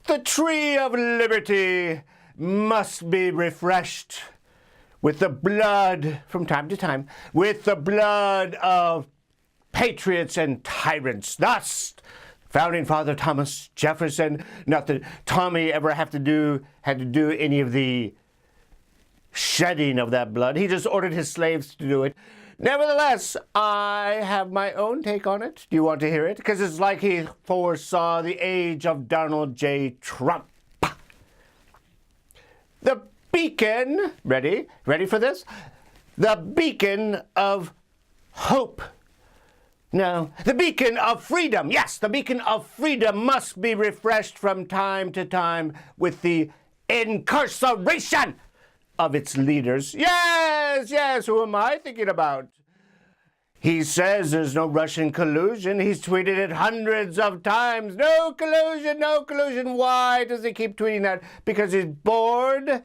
The tree of liberty must be refreshed with the blood, from time to time, with the blood of patriots and tyrants. Thus, Founding Father Thomas Jefferson, not that Tommy ever had to do any of the shedding of that blood. He just ordered his slaves to do it. Nevertheless, I have my own take on it. Do you want to hear it? Because it's like he foresaw the age of Donald J. Trump. The beacon, ready for this? The beacon of hope. No, the beacon of freedom. Yes, the beacon of freedom must be refreshed from time to time with the incarceration of its leaders. Yes, who am I thinking about? He says there's no Russian collusion. He's tweeted it hundreds of times. No collusion, no collusion. Why does he keep tweeting that? Because he's bored?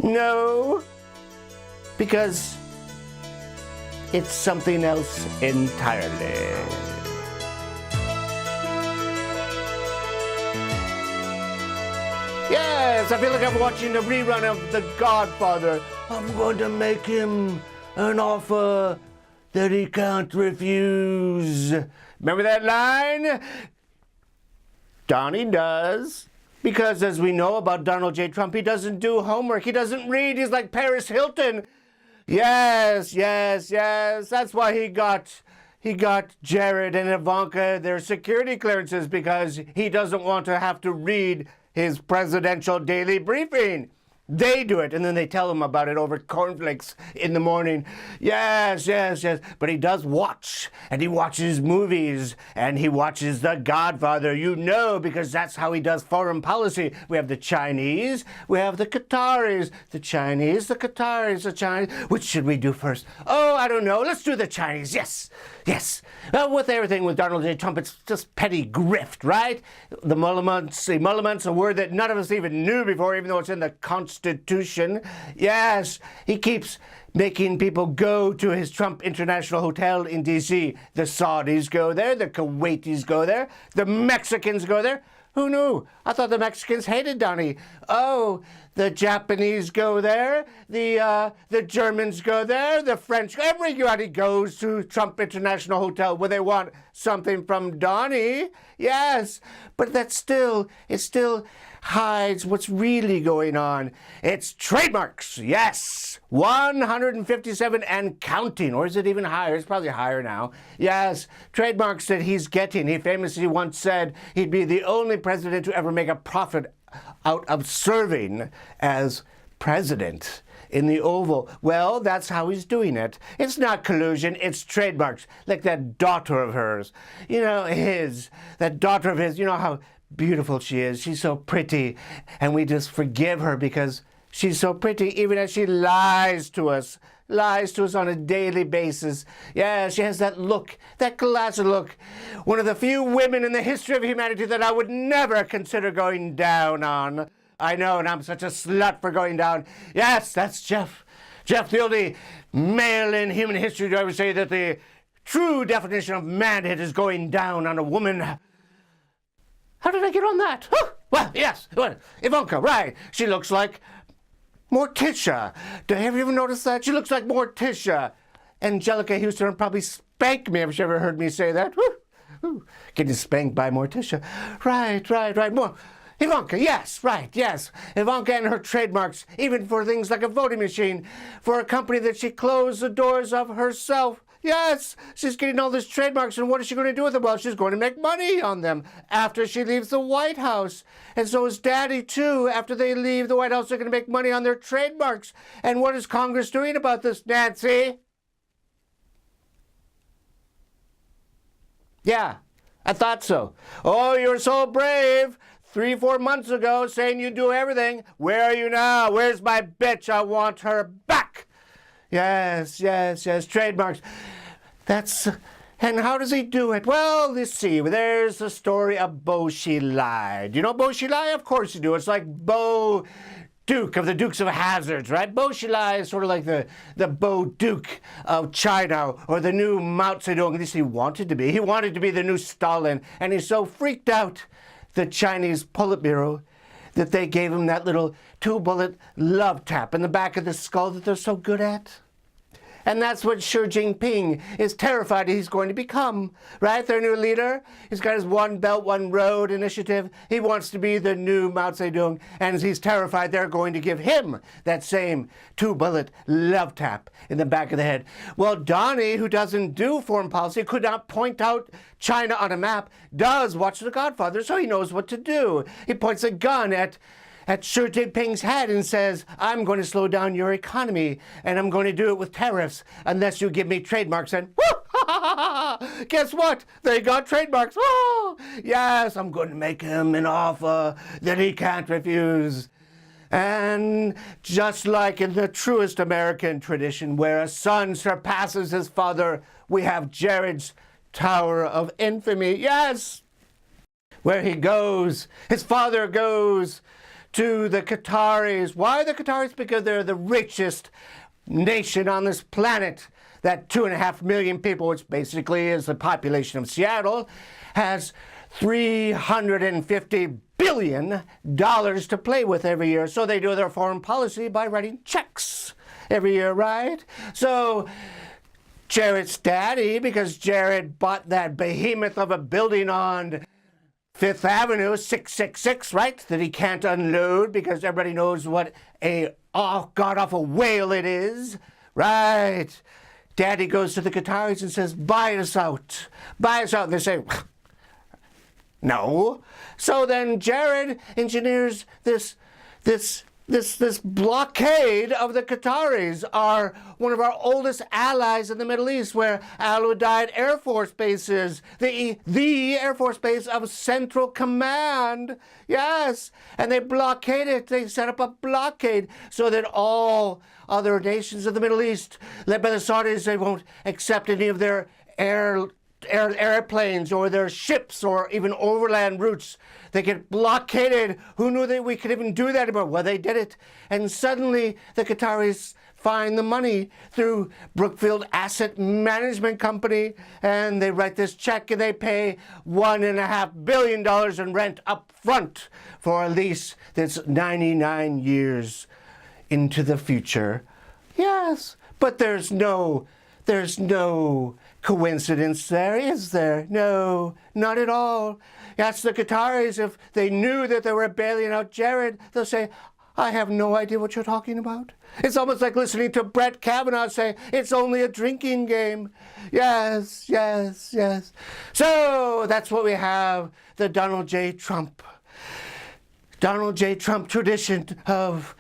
No, because it's something else entirely. Yes, I feel like I'm watching a rerun of The Godfather. I'm going to make him an offer that he can't refuse. Remember that line? Donnie does. Because as we know about Donald J. Trump, he doesn't do homework. He doesn't read. He's like Paris Hilton. Yes. That's why he got Jared and Ivanka their security clearances, because he doesn't want to have to read his presidential daily briefing. They do it, and then they tell him about it over cornflakes in the morning. Yes. But he does watch, and he watches movies, and he watches The Godfather, because that's how he does foreign policy. We have the Chinese, we have the Qataris, the Chinese, the Qataris, the Chinese. Which should we do first? Oh, I don't know. Let's do the Chinese. Yes. Well, with everything with Donald J. Trump, it's just petty grift, right? The emoluments, a word that none of us even knew before, even though it's in the Constitution. Yes, he keeps making people go to his Trump International Hotel in D.C. The Saudis go there, the Kuwaitis go there, the Mexicans go there. Who knew? I thought the Mexicans hated Donnie. Oh, the Japanese go there, the Germans go there, the French, everybody goes to Trump International Hotel where they want something from Donnie. Yes, but it still hides what's really going on. It's trademarks, yes. 157 and counting, or is it even higher? It's probably higher now. Yes, trademarks that he's getting. He famously once said he'd be the only president to ever make a profit out of serving as president in the Oval. Well, that's how he's doing it. It's not collusion, it's trademarks. Like that daughter of hers. That daughter of his, how beautiful she is. She's so pretty, and we just forgive her because she's so pretty, even as she lies to us on a daily basis. Yeah, she has that look, that classic look. One of the few women in the history of humanity that I would never consider going down on. I know, and I'm such a slut for going down. Yes, that's Jeff. Jeff, the only male in human history to ever say that the true definition of manhood is going down on a woman. How did I get on that? Oh, well, yes. Ivanka, right. She looks like Morticia. Have you ever noticed that? She looks like Morticia. Angelica Houston would probably spank me if she ever heard me say that. Woo. Getting spanked by Morticia. Right. More. Ivanka, yes. Ivanka and her trademarks, even for things like a voting machine, for a company that she closed the doors of herself. Yes, she's getting all these trademarks, and what is she going to do with them? Well, she's going to make money on them after she leaves the White House. And so is Daddy, too. After they leave the White House, they're going to make money on their trademarks. And what is Congress doing about this, Nancy? Yeah, I thought so. Oh, you're so brave. 3-4 months ago, saying you do everything. Where are you now? Where's my bitch? I want her back. Yes, trademarks. And how does he do it? Well, let's see. There's the story of Bo Xilai. Do you know Bo Xilai? Of course you do. It's like Bo Duke of the Dukes of Hazzards, right? Bo Xilai is sort of like the Bo Duke of China, or the new Mao Zedong. At least he wanted to be. He wanted to be the new Stalin, and he's so freaked out the Chinese Politburo that they gave him that little 2-bullet love tap in the back of the skull that they're so good at? And that's what Xi Jinping is terrified he's going to become, right? Their new leader. He's got his One Belt, One Road initiative. He wants to be the new Mao Zedong, and he's terrified they're going to give him that same 2-bullet love tap in the back of the head. Well, Donnie, who doesn't do foreign policy, could not point out China on a map, does watch The Godfather, so he knows what to do. He points a gun at Xi Jinping's head and says, I'm going to slow down your economy, and I'm going to do it with tariffs unless you give me trademarks. And guess what? They got trademarks. Oh, yes, I'm going to make him an offer that he can't refuse. And just like in the truest American tradition, where a son surpasses his father, we have Jared's Tower of Infamy. Yes, where he goes, his father goes to the Qataris. Why the Qataris? Because they're the richest nation on this planet. That 2.5 million people, which basically is the population of Seattle, has $350 billion to play with every year. So they do their foreign policy by writing checks every year, right? So Jared's daddy, because Jared bought that behemoth of a building on Fifth Avenue, 666, right? That he can't unload because everybody knows what a god-awful whale it is, right? Daddy goes to the Qataris and says, buy us out. Buy us out. And they say, no. So then Jared engineers this blockade of the Qataris, are one of our oldest allies in the Middle East, where Al Udeid Air Force Base is, the Air Force Base of Central Command. Yes, and they blockade it. They set up a blockade so that all other nations of the Middle East, led by the Saudis, they won't accept any of their airplanes or their ships or even overland routes. They get blockaded. Who knew that we could even do that anymore? Well, they did it. And suddenly the Qataris find the money through Brookfield Asset Management Company, and they write this check and they pay $1.5 billion in rent up front for a lease that's 99 years into the future. Yes, but there's no coincidence there, is there? No, not at all. That's the Qataris. If they knew that they were bailing out Jared, they'll say, I have no idea what you're talking about. It's almost like listening to Brett Kavanaugh say, it's only a drinking game. Yes, yes, yes. So that's what we have, the Donald J. Trump tradition of,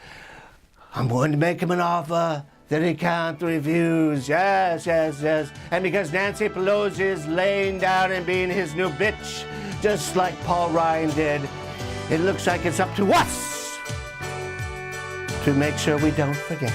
I'm going to make him an offer that he can't refuse. Yes, yes, yes. And because Nancy Pelosi is laying down and being his new bitch, just like Paul Ryan did, it looks like it's up to us to make sure we don't forget.